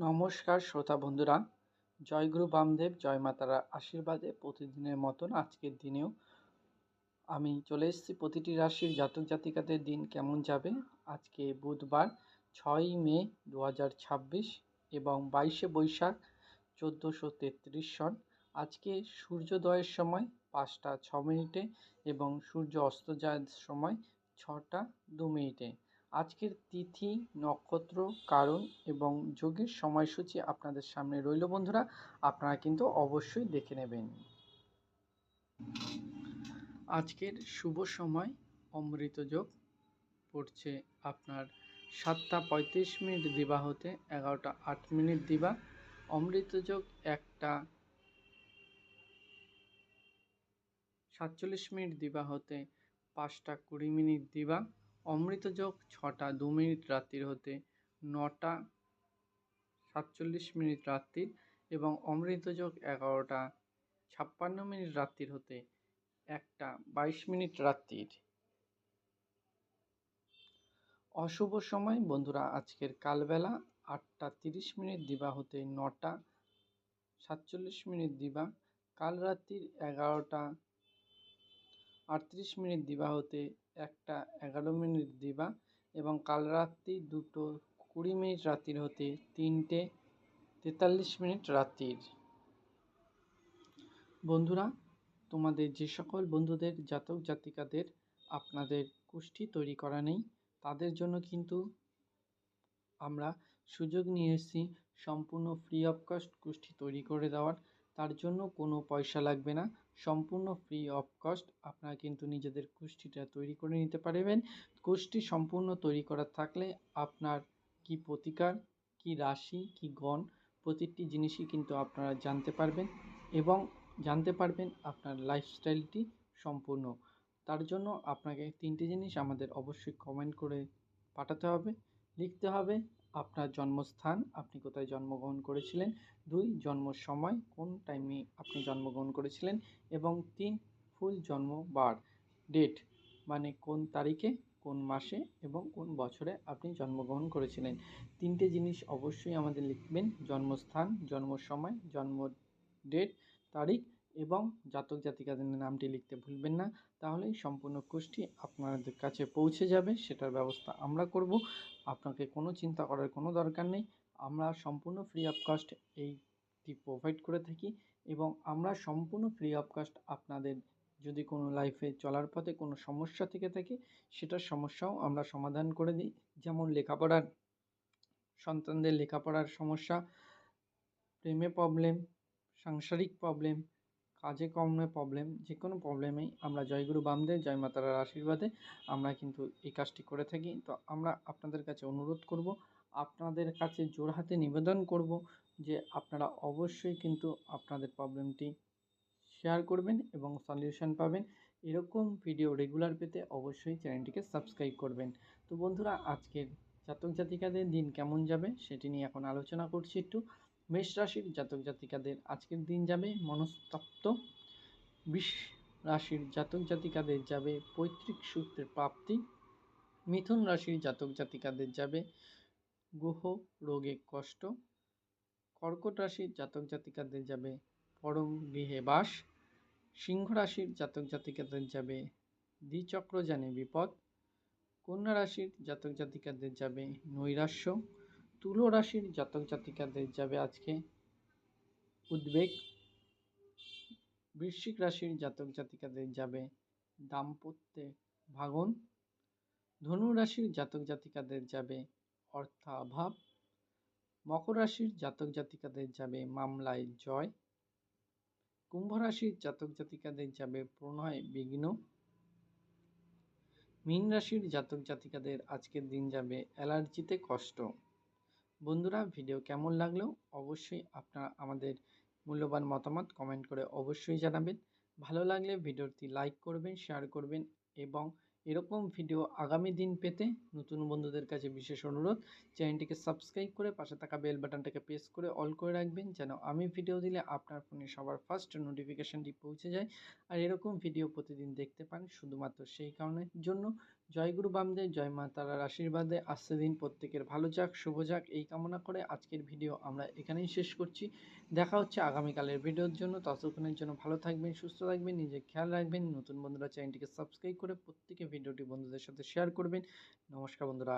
নমস্কার শ্রোতা বন্ধুরা, জয়গুরু বামদেব জয় মাতারা আশীর্বাদে প্রতিদিনের মতন আজকের দিনেও আমি চলে এসেছি প্রতিটি রাশির জাতক জাতিকাদের দিন কেমন যাবে। আজকে বুধবার 6ই মে 2026 এবং 22শে বৈশাখ 1433 সন। আজকে সূর্যোদয়ের সময় 5টা 6 মিনিটে এবং সূর্য অস্ত যাওয়ার সময় 6টা 2 মিনিটে। আজকের তিথি, নক্ষত্র, কারণ এবং যোগের সময়সূচি আপনাদের সামনে রইল বন্ধুরা, আপনারা কিন্তু অবশ্যই দেখে নেবেন। আজকের শুভ সময় অমৃত যোগ পড়ছে আপনার 7টা 35 মিনিট দিবা হতে 11টা 8 মিনিট দিবা। অমৃত যোগ 1টা 47 মিনিট দিবা হতে 5টা 20 মিনিট দিবা। অমৃত যোগ 6টা 2 মিনিট রাত্রির হতে 9টা 47 মিনিট রাত্রির এবং অমৃত যোগ 11টা 56 মিনিট রাত্রির হতে 1টা 22 মিনিট রাত্রির। অশুভ সময় বন্ধুরা আজকের কালবেলা 8টা 30 মিনিট দিবা হতে 9টা 47 মিনিট দিবা। কাল রাত্রির 11টা 38 মিনিট দিবা হতে 1টা 11 মিনিট দিবা এবং কাল রাত্রি 2টো 20 মিনিট রাত্রির হতে 3টে 43 মিনিট রাত্রির। বন্ধুরা, তোমাদের যে সকল বন্ধুদের জাতক জাতিকাদের আপনাদের কুষ্ঠি তৈরি করা নেই, তাদের জন্য কিন্তু আমরা সুযোগ নিয়ে এসেছি সম্পূর্ণ ফ্রি অফ কস্ট কুষ্ঠি তৈরি করে দেওয়ার। তার জন্য কোনো পয়সা লাগবে না, সম্পূর্ণ ফ্রি অফ কস্ট আপনারা কিন্তু নিজেদের কুষ্ঠিটা তৈরি করে নিতে পারবেন। কুষ্ঠি সম্পূর্ণ তৈরি করা থাকলে আপনার কি প্রতিকার, কি রাশি, কি গণ, প্রতিটি জিনিসই কিন্তু আপনারা জানতে পারবেন এবং জানতে পারবেন আপনার লাইফস্টাইলটি সম্পূর্ণ। তার জন্য আপনাকে 3টে জিনিস আমাদের অবশ্যই কমেন্ট করে পাঠাতে হবে। লিখতে হবে আপনার জন্মস্থান, আপনি কোথায় জন্মগ্রহণ করেছিলেন, 2 জন্ম সময়, কোন টাইমে আপনি জন্মগ্রহণ করেছিলেন এবং 3 ফুল জন্মবার ডেট, মানে কোন তারিখে, কোন মাসে এবং কোন বছরে আপনি জন্মগ্রহণ করেছিলেন। 3টে জিনিস অবশ্যই আমাদের লিখবেন, জন্মস্থান, জন্ম সময়, জন্ম ডেট, তারিখ এবং জাতক জাতিকাদের নামটি লিখতে ভুলবেন না। তাহলেই সম্পূর্ণ কুষ্ঠি আপনাদের কাছে পৌঁছে যাবে, সেটার ব্যবস্থা আমরা করব। আপনাকে কোনো চিন্তা করার কোনো দরকার নেই, আমরা সম্পূর্ণ free of cost eighty provide করে থাকি এবং আমরা সম্পূর্ণ ফ্রি অফ কস্ট আপনাদের যদি কোনো লাইফে চলার পথে কোনো সমস্যা থেকে থাকে সেটার সমস্যাও আমরা সমাধান করে দিই। যেমন লেখাপড়ার, সন্তানদের লেখাপড়ার সমস্যা, প্রেমে প্রবলেম, সাংসারিক প্রবলেম, কাজে কর্মে প্রবলেম, যে কোনো প্রবলেমেই আমরা জয়গুরু বামদেব জয় মাতারার আশীর্বাদে আমরা কিন্তু এই কাজটি করে থাকি। তো আমরা আপনাদের কাছে অনুরোধ করব, আপনাদের কাছে জোড়হাতে নিবেদন করব যে আপনারা অবশ্যই কিন্তু আপনাদের প্রবলেমটি শেয়ার করবেন এবং সলিউশন পাবেন। এরকম ভিডিও রেগুলার পেতে অবশ্যই চ্যানেলটিকে সাবস্ক্রাইব করবেন। তো বন্ধুরা, আজকের জাতক জাতিকাদের দিন কেমন যাবে সেটি নিয়ে এখন আলোচনা করছি একটু। মেষ রাশির জাতক জাতিকাদের আজকের দিন যাবে মনস্তপ্ত। বৃষ রাশির জাতক জাতিকাদের যাবে পৈতৃক সূত্রের প্রাপ্তি। মিথুন রাশির জাতক জাতিকাদের যাবে গ্রহ রোগে কষ্ট। কর্কট রাশির জাতক জাতিকাদের যাবে পরম গৃহে বাস। সিংহ রাশির জাতক জাতিকাদের যাবে দ্বিচক্রযানে বিপদ। কন্যা রাশির জাতক জাতিকাদের যাবে নৈরাশ্য। তুলা রাশির জাতক জাতিকাদের যাবে আজকে উদ্বেগ। বৃশ্চিক রাশির জাতক জাতিকাদের যাবে দাম্পত্যে ভাঙন। ধনু রাশির জাতক জাতিকাদের যাবে অর্থাভাব। মকর রাশির জাতক জাতিকাদের যাবে মামলায় জয়। কুম্ভ রাশির জাতক জাতিকাদের যাবে প্রণয় বিঘ্ন। মীন রাশির জাতক জাতিকাদের আজকের দিন যাবে অ্যালার্জিতে কষ্ট। বন্ধুরা, ভিডিও কেমন লাগলো অবশ্যই আপনারা আমাদের মূল্যবান মতামত কমেন্ট করে অবশ্যই জানাবেন। ভালো লাগলে ভিডিওটি লাইক করবেন, শেয়ার করবেন এবং এরকম ভিডিও আগামী দিন পেতে নতুন বন্ধুদের কাছে বিশেষ অনুরোধ, চ্যানেলটিকে সাবস্ক্রাইব করে পাশে থাকা বেল বাটনটাকে প্রেস করে অল করে রাখবেন, যেন আমি ভিডিও দিলে আপনার ফোনে সবার ফার্স্ট নোটিফিকেশানটি পৌঁছে যায় আর এরকম ভিডিও প্রতিদিন দেখতে পান। শুধুমাত্র সেই কারণের জন্য জয় গুরু বামদেব, জয় মা তারার আশীর্বাদে আজকের দিন প্রত্যেকের ভালো যাক, শুভ যাক এই কামনা করে আজকের ভিডিও আমরা এখানেই শেষ করছি। দেখা হচ্ছে আগামীকালের ভিডিওর জন্য। ততক্ষণের জন্য ভালো থাকবেন, সুস্থ থাকবেন, নিজের খেয়াল রাখবেন। নতুন বন্ধুরা চ্যানেলটিকে সাবস্ক্রাইব করে প্রত্যেকে ভিডিওটি বন্ধুদের সাথে শেয়ার করবেন। নমস্কার বন্ধুরা।